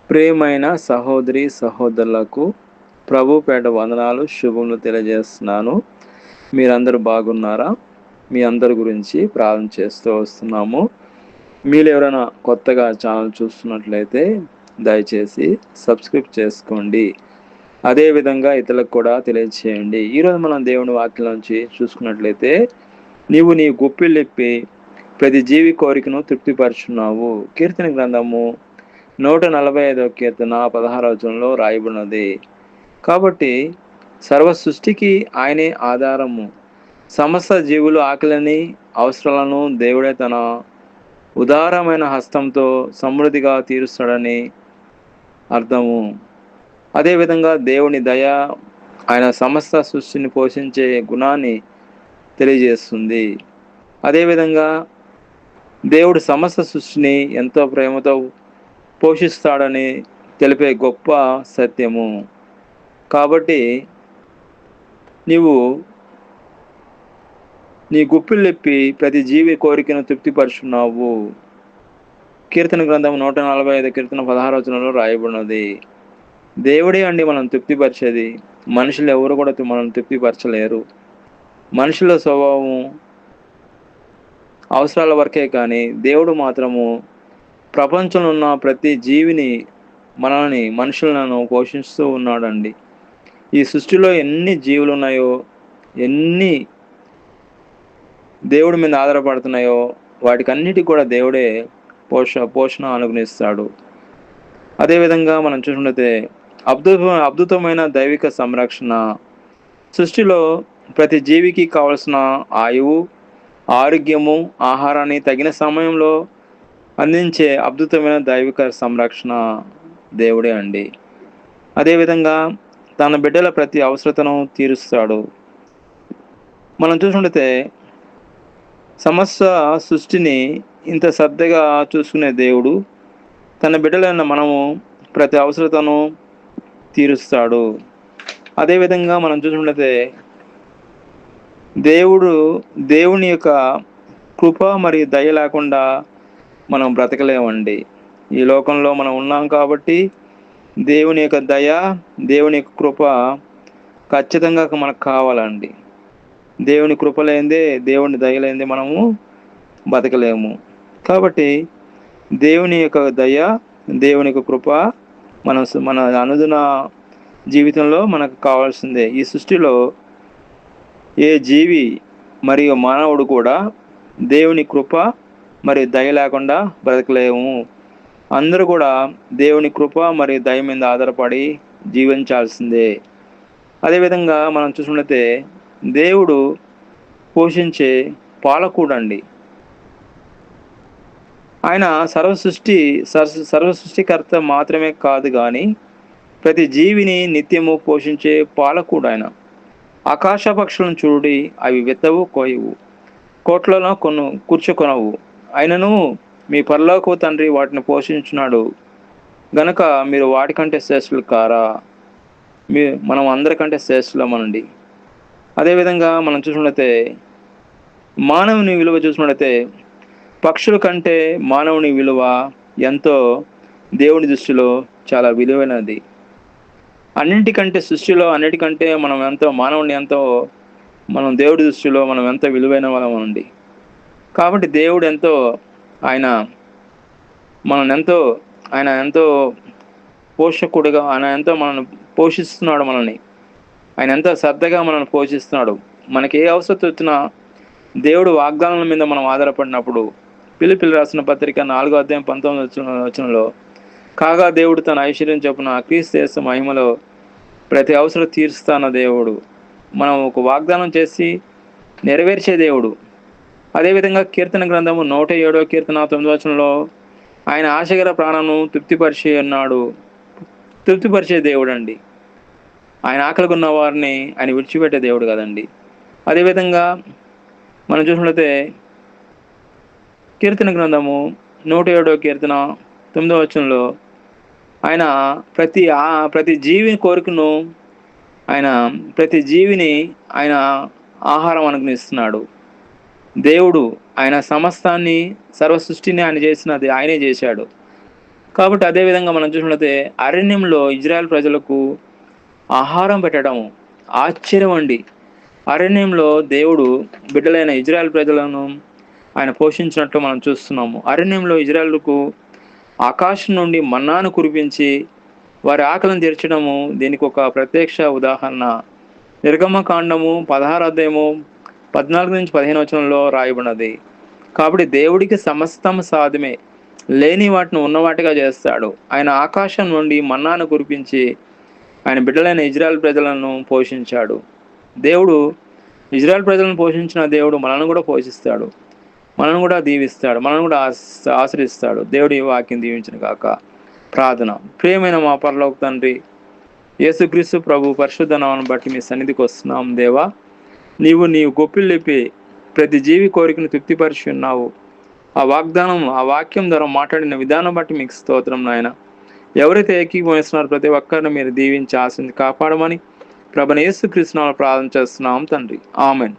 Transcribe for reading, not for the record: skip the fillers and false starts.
ప్రియమైన సహోదరి సహోదరులకు ప్రభు పేట వందనాలు శుభములు తెలియజేస్తున్నాను. మీరందరూ బాగున్నారా? మీ అందరి గురించి ప్రార్థన చేస్తూ వస్తున్నాము. మీరు ఎవరైనా కొత్తగా ఛానల్ చూస్తున్నట్లయితే దయచేసి సబ్స్క్రైబ్ చేసుకోండి. అదేవిధంగా ఇతరులకు కూడా తెలియచేయండి. ఈరోజు మనం దేవుని వాక్యం నుంచి చూసుకున్నట్లయితే, నీవు నీ గుప్పిలిప్పి ప్రతి జీవి కోరికను తృప్తిపరుచున్నావు. కీర్తన గ్రంథము 145 కీర్తన 16వ వచనంలో రాయబడినది. కాబట్టి సర్వ సృష్టికి ఆయనే ఆధారము. సమస్త జీవులు ఆకలిని అవసరాలను దేవుడే తన ఉదారమైన హస్తంతో సమృద్ధిగా తీరుస్తాడని అర్థము. అదేవిధంగా దేవుని దయ ఆయన సమస్త సృష్టిని పోషించే గుణాన్ని తెలియజేస్తుంది. అదేవిధంగా దేవుడు సమస్త సృష్టిని ఎంతో ప్రేమతో పోషిస్తాడని తెలిపే గొప్ప సత్యము. కాబట్టి నీవు నీ గుప్పిలిప్పి ప్రతి జీవి కోరికను తృప్తిపరుచున్నావు. కీర్తన గ్రంథం 145 కీర్తన 16వ వచనంలో రాయబడినది. దేవుడే అండి మనం తృప్తిపరిచేది. మనుషులు ఎవరు కూడా మనం తృప్తిపరచలేరు. మనుషుల స్వభావం అవసరాల వరకే కానీ దేవుడు మాత్రము ప్రపంచంలో ఉన్న ప్రతి జీవిని మనుషులను పోషిస్తూ ఉన్నాడండి. ఈ సృష్టిలో ఎన్ని జీవులు ఉన్నాయో, ఎన్ని దేవుడి మీద ఆధారపడుతున్నాయో వాటికన్నిటికి కూడా దేవుడే పోషణ అనుగ్రహిస్తాడు. అదేవిధంగా మనం చూసుకుంటే అద్భుతమైన దైవిక సంరక్షణ. సృష్టిలో ప్రతి జీవికి కావలసిన ఆయువు, ఆరోగ్యము, ఆహారాన్ని తగిన సమయంలో అందించే అద్భుతమైన దైవిక సంరక్షణ దేవుడే అండి. అదేవిధంగా తన బిడ్డల ప్రతి అవసరతను తీరుస్తాడు. మనం చూసుకుంటే సమస్త సృష్టిని ఇంత శ్రద్ధగా చూసుకునే దేవుడు తన బిడ్డలైన మనము ప్రతి అవసరతను తీరుస్తాడు. అదేవిధంగా మనం చూసుకుంటే దేవుని యొక్క కృప మరియు దయ లేకుండా మనం బ్రతకలేమండి. ఈ లోకంలో మనం ఉన్నాం కాబట్టి దేవుని యొక్క దయ, దేవుని యొక్క కృప ఖచ్చితంగా మనకు కావాలండి. దేవుని కృప లేనిదే, దేవుని దయ లేనిదే మనము బతకలేము. కాబట్టి దేవుని యొక్క దయ, దేవుని యొక్క కృప మన అనుదిన జీవితంలో మనకు కావాల్సిందే. ఈ సృష్టిలో ఏ జీవి మరియు మానవుడు కూడా దేవుని కృప మరియు దయ లేకుండా బ్రతకలేము. అందరూ కూడా దేవుని కృప మరియు దయ మీద ఆధారపడి జీవించాల్సిందే. అదేవిధంగా మనం చూసుకుంటే దేవుడు పోషించే పాలకుడండి. ఆయన సర్వ సృష్టికర్త మాత్రమే కాదు కానీ ప్రతి జీవిని నిత్యము పోషించే పాలకుడు ఆయన. ఆకాశ పక్షులను చూడి, అవి విత్తవు, కోయవు, కోట్లలో కూర్చుకొనవు, అయినను మీ పరలోకపు తండ్రి వాటిని పోషించున్నాడు గనక మీరు వాటికంటే శ్రేష్ఠులు కారా? మనం అందరికంటే శ్రేష్ఠులమనండి. అదేవిధంగా మనం చూసుకుంటే మానవుని విలువ చూసుకున్నట్లయితే పక్షుల కంటే మానవుని విలువ ఎంతో దేవుని దృష్టిలో చాలా విలువైనది. అన్నిటికంటే మనం దేవుడి దృష్టిలో మనం ఎంతో విలువైన వాళ్ళమండి. కాబట్టి దేవుడు ఆయన ఎంతో పోషకుడుగా, ఆయన ఎంతో మనల్ని పోషిస్తున్నాడు. ఆయన ఎంతో శ్రద్ధగా మనల్ని పోషిస్తున్నాడు. మనకి ఏ అవసరం వచ్చినా దేవుడు వాగ్దానాల మీద మనం ఆధారపడినప్పుడు, ఫిలిప్పీయులకు రాసిన పత్రిక 4వ అధ్యాయం 19వ వచనంలో, కాగా దేవుడు తన ఐశ్వర్యం చొప్పున క్రీస్తు యేసు మహిమలో ప్రతి అవసరం తీరుస్తాన దేవుడు. మనం ఒక వాగ్దానం చేసి నెరవేర్చే దేవుడు. అదేవిధంగా కీర్తన గ్రంథము 107వ కీర్తన 9వ వచనంలో, ఆయన ఆశగల ప్రాణను తృప్తిపరిచే దేవుడు అండి. ఆయన ఆకలిగా ఉన్న వారిని ఆయన విడిచిపెట్టే దేవుడు కదండి. అదేవిధంగా మనం చూసినట్లయితే కీర్తన గ్రంథము 107వ కీర్తన 9వ వచనంలో, ఆయన ప్రతి జీవిని కోరికను ప్రతి జీవిని ఆయన ఆహారం అనుగ్రహిస్తున్నాడు. దేవుడు ఆయన సమస్తాన్ని, సర్వ సృష్టిని ఆయన చేసినది ఆయనే చేశాడు. కాబట్టి అదేవిధంగా మనం చూసినట్లయితే అరణ్యంలో ఇజ్రాయెల్ ప్రజలకు ఆహారం పెట్టడము ఆశ్చర్యం అండి. అరణ్యంలో దేవుడు బిడ్డలైన ఇజ్రాయెల్ ప్రజలను ఆయన పోషించినట్లు మనం చూస్తున్నాము. అరణ్యంలో ఇజ్రాయెల్కు ఆకాశం నుండి మన్నాను కురిపించి వారి ఆకలిని తీర్చడము దీనికి ఒక ప్రత్యక్ష ఉదాహరణ. నిర్గమకాండము 16 అధ్యాయము 14-15 వచనంలో రాయబడినది. కాబట్టి దేవుడికి సమస్తం సాధ్యమే. లేని వాటిని ఉన్నవాటిగా చేస్తాడు. ఆయన ఆకాశం నుండి మన్నాను కురిపించి ఆయన బిడ్డలైన ఇజ్రాయెల్ ప్రజలను పోషించాడు. దేవుడు ఇజ్రాయెల్ ప్రజలను పోషించిన దేవుడు మనల్ని కూడా పోషిస్తాడు, మనల్ని కూడా దీవిస్తాడు, మనల్ని కూడా ఆశ్రయిస్తాడు. దేవుడు ఈ వాక్యం దీవించిన కాక. ప్రార్థన. ప్రియమైన మా పరలోక తండ్రి, యేసుక్రీస్తు ప్రభు పరిశుద్ధ నామమును బట్టి మీ సన్నిధికి వస్తున్నాం. దేవా, నీవు గొప్పిల్లిపి ప్రతి జీవి కోరికను తృప్తిపరిచి ఉన్నావు. ఆ వాగ్దానం, ఆ వాక్యం ద్వారా మాట్లాడిన విధానం బట్టి మీకు స్తోత్రం నాయన. ఎవరైతే ఏకీభవిస్తున్నారో ప్రతి ఒక్కరిని మీరు దీవించి ఆశించి కాపాడమని ప్రభువైన యేసుక్రీస్తు నామములో ప్రార్థన చేస్తున్నాం తండ్రి. ఆమేన్.